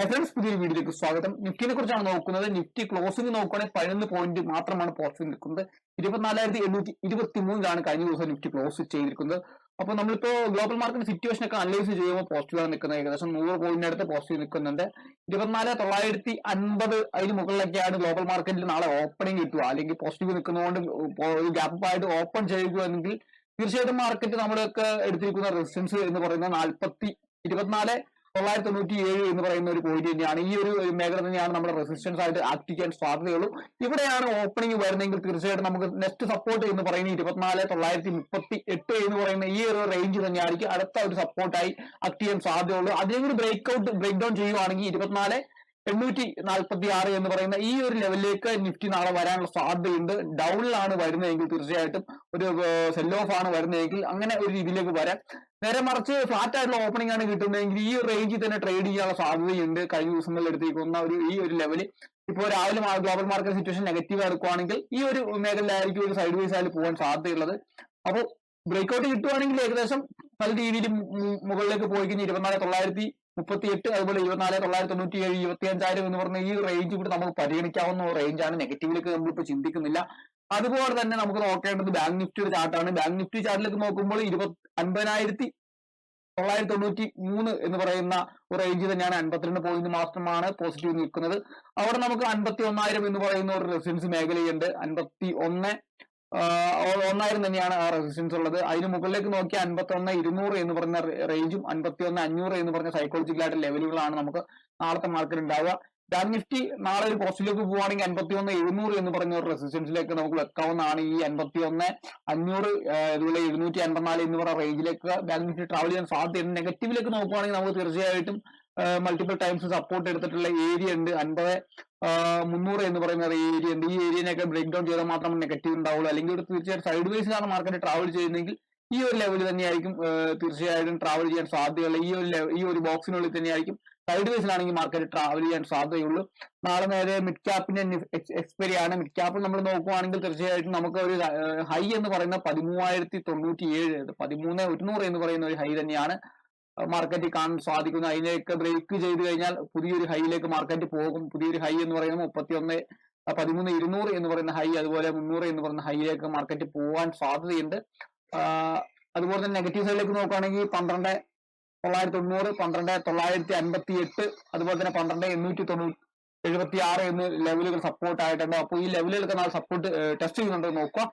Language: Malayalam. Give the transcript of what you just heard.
ഫ്രണ്ട്സ്, പുതിയൊരു വീഡിയോയിലേക്ക് സ്വാഗതം. നിഫ്റ്റിനെ കുറിച്ചാണ് നോക്കുന്നത്. നിഫ്റ്റി ക്ലോസിംഗ് നോക്കുകയാണെങ്കിൽ 11 പോയിന്റ് മാത്രമാണ് പോസിറ്റീവ് നിൽക്കുന്നത്. 24,823 കഴിഞ്ഞ ദിവസം നിഫ്റ്റി ക്ലോസ് ചെയ്തിരിക്കുന്നത്. അപ്പോൾ നമ്മളിപ്പോ ഗ്ലോബൽ മാർക്കറ്റ് സിറ്റുവേഷൻ ഒക്കെ അനലൈസ് ചെയ്യുമ്പോൾ പോസിറ്റീവാണ് നിൽക്കുന്നത്. ഏകദേശം 100 പോയിന്റ് അടുത്ത് പോസിറ്റീവ് നിൽക്കുന്നുണ്ട്. 24,950 അതിന് മുകളിലൊക്കെയാണ് ഗ്ലോബൽ മാർക്കറ്റിൽ നാളെ ഓപ്പണിംഗ് കിട്ടുക. അല്ലെങ്കിൽ പോസിറ്റീവ് നിൽക്കുന്നതുകൊണ്ട് ഒരു ഗ്യാപ്പ് ആയിട്ട് ഓപ്പൺ ചെയ്യുകയാണെങ്കിൽ തീർച്ചയായിട്ടും മാർക്കറ്റ് നമ്മളൊക്കെ എടുത്തിരിക്കുന്ന റെസിസ്റ്റൻസ് എന്ന് പറയുന്നത് 24,997 എന്ന് പറയുന്ന ഒരു പോയിന്റ് തന്നെയാണ്. ഈ ഒരു മേഖല തന്നെയാണ് നമ്മുടെ റെസിസ്റ്റൻസ് ആയിട്ട് ആക്ട് ചെയ്യാൻ സാധ്യതയുള്ളൂ. ഇവിടെയാണ് ഓപ്പണിംഗ് വരുന്നതെങ്കിൽ തീർച്ചയായിട്ടും നമുക്ക് നെക്സ്റ്റ് സപ്പോർട്ട് എന്ന് പറയുന്നത് 24,938 എന്ന് പറയുന്ന ഈ ഒരു റേഞ്ച് തന്നെയായിരിക്കും അടുത്ത ഒരു സപ്പോർട്ടായി ആക്ട് ചെയ്യാൻ സാധ്യതയുള്ളൂ. അതിനെ ബ്രേക്ക് ഡൗൺ ചെയ്യുവാണെങ്കിൽ 24,846 എന്ന് പറയുന്ന ഈ ഒരു ലെവലിലേക്ക് നിഫ്റ്റി നാളെ വരാനുള്ള സാധ്യതയുണ്ട്. ഡൗണിലാണ് വരുന്നതെങ്കിൽ തീർച്ചയായിട്ടും ഒരു സെൽ ഓഫ് ആണ് വരുന്നതെങ്കിൽ അങ്ങനെ ഒരു രീതിയിലേക്ക് വരാം. നേരെ മറിച്ച് ഫ്ലാറ്റ് ആയിട്ടുള്ള ഓപ്പണിംഗ് ആണ് കിട്ടുന്നതെങ്കിൽ ഈ ഒരു റേഞ്ചിൽ തന്നെ ട്രേഡ് ചെയ്യാനുള്ള സാധ്യതയുണ്ട്. കഴിഞ്ഞ ദിവസങ്ങളിൽ എടുത്തിരിക്കുന്ന ഈ ഒരു ലെവല് ഇപ്പോൾ രാവിലെ ഗ്ലോബൽ മാർക്കറ്റ് സിറ്റുവേഷൻ നെഗറ്റീവ് എടുക്കുകയാണെങ്കിൽ ഈ ഒരു മേഖലയിലായിരിക്കും ഒരു സൈഡ് വൈസ് ആയിട്ട് പോകാൻ സാധ്യതയുള്ളത്. അപ്പോൾ ബ്രേക്ക്ഔട്ട് കിട്ടുവാണെങ്കിൽ ഏകദേശം പല രീതിയിൽ മുകളിലേക്ക് പോയി കഴിഞ്ഞാൽ 24,938 അതുപോലെ 24,997 25,000 എന്ന് പറഞ്ഞ ഈ റേഞ്ച് കൂടി നമുക്ക് പരിഗണിക്കാവുന്ന റേഞ്ചാണ്. നെഗറ്റീവിലേക്ക് നമ്മളിപ്പോൾ ചിന്തിക്കുന്നില്ല. അതുപോലെ തന്നെ നമുക്ക് നോക്കേണ്ടത് ബാങ്ക് നിഫ്റ്റിയുടെ ചാർട്ടാണ്. ബാങ്ക് നിഫ്റ്റി ചാർട്ടിലേക്ക് നോക്കുമ്പോൾ 50,993 എന്ന് പറയുന്ന ഒരു റേഞ്ച് തന്നെയാണ്. 52 പോയിന്റ് മാത്രമാണ് പോസിറ്റീവ് നിൽക്കുന്നത്. അവിടെ നമുക്ക് 51,000 എന്ന് പറയുന്ന ഒരു റെസിസ്റ്റൻസ് മേഖലയുണ്ട്. 51,000 തന്നെയാണ് ആ റെസിസ്റ്റൻസ് ഉള്ളത്. അതിന് മുകളിലേക്ക് നോക്കിയാൽ 51,200 എന്ന് പറഞ്ഞ റേഞ്ചും 51,500 എന്ന് പറഞ്ഞ സൈക്കോളജിക്കൽ ആയിട്ട് ലെവലുകളാണ് നമുക്ക് നാളത്തെ മാർക്കറ്റ് ഉണ്ടാവുക. ബാങ്ക് നിഫ്റ്റി നാളെ ഒരു പോസ്റ്റിലേക്ക് പോവുകയാണെങ്കിൽ 51,700 എന്ന് പറഞ്ഞ ഒരു റെസിസ്റ്റൻസിലേക്ക് നമുക്ക് വെക്കാവുന്നതാണ്. ഈ 51,500 ഇതുപോലെ 254 എന്ന് പറയുന്ന റേഞ്ചിലേക്ക് ബാങ്ക് നിഫ്റ്റി ട്രാവൽ ചെയ്യാൻ സാധ്യതയുണ്ട്. നെഗറ്റീവിലേക്ക് നോക്കുകയാണെങ്കിൽ നമുക്ക് തീർച്ചയായിട്ടും മൾട്ടിപ്പിൾ ടൈംസ് സപ്പോർട്ട് എടുത്തിട്ടുള്ള ഏരിയ ഉണ്ട്. 50,300 എന്ന് പറയുന്ന ഏരിയ ഉണ്ട്. ഈ ഏരിയനൊക്കെ ബ്രേക്ക് ഡൗൺ ചെയ്താൽ മാത്രമേ നെഗറ്റീവ് ഉണ്ടാവുള്ളൂ. അല്ലെങ്കിൽ ഒരു തീർച്ചയായിട്ടും സൈഡ് വൈസിലാണ് മാർക്കറ്റ് ട്രാവൽ ചെയ്യുന്നതെങ്കിൽ ഈ ഒരു ലെവൽ തന്നെയായിരിക്കും തീർച്ചയായിട്ടും ട്രാവൽ ചെയ്യാൻ സാധ്യതയുള്ള ഈ ഒരു ബോക്സിനുള്ളിൽ തന്നെയായിരിക്കും. സൈഡ് വൈസിലാണെങ്കിൽ മാർക്കറ്റ് ട്രാവൽ ചെയ്യാൻ സാധ്യതയുള്ളൂ. നാളെ നേരെ മിഡ് ക്യാപ്പിന്റെ എക്സ്പയറി ആണ്. മിഡ് ക്യാപ്പിൽ നമ്മൾ നോക്കുകയാണെങ്കിൽ തീർച്ചയായിട്ടും നമുക്ക് ഒരു ഹൈ എന്ന് പറയുന്ന 13,097 13,100 എന്ന് പറയുന്ന ഒരു ഹൈ തന്നെയാണ് മാർക്കറ്റിൽ കാണാൻ സാധിക്കുന്നത്. അതിലേക്ക് ബ്രേക്ക് ചെയ്ത് കഴിഞ്ഞാൽ പുതിയൊരു ഹൈയിലേക്ക് മാർക്കറ്റ് പോകും. പുതിയൊരു ഹൈ എന്ന് പറയുന്നത് 13,200 എന്ന് പറയുന്ന ഹൈ, അതുപോലെ 300 എന്ന് പറയുന്ന ഹൈയിലേക്ക് മാർക്കറ്റ് പോകാൻ സാധ്യതയുണ്ട്. അതുപോലെ തന്നെ നെഗറ്റീവ് സൈഡിലേക്ക് നോക്കുകയാണെങ്കിൽ 12,990 12,958 അതുപോലെ തന്നെ 12,876 എന്ന് ലെവലുകൾ സപ്പോർട്ട് ആയിട്ടുണ്ട്. അപ്പോൾ ഈ ലെവലുകൾക്ക് നാളെ സപ്പോർട്ട് ടെസ്റ്റ് ചെയ്യുന്നുണ്ടോ നോക്കുക.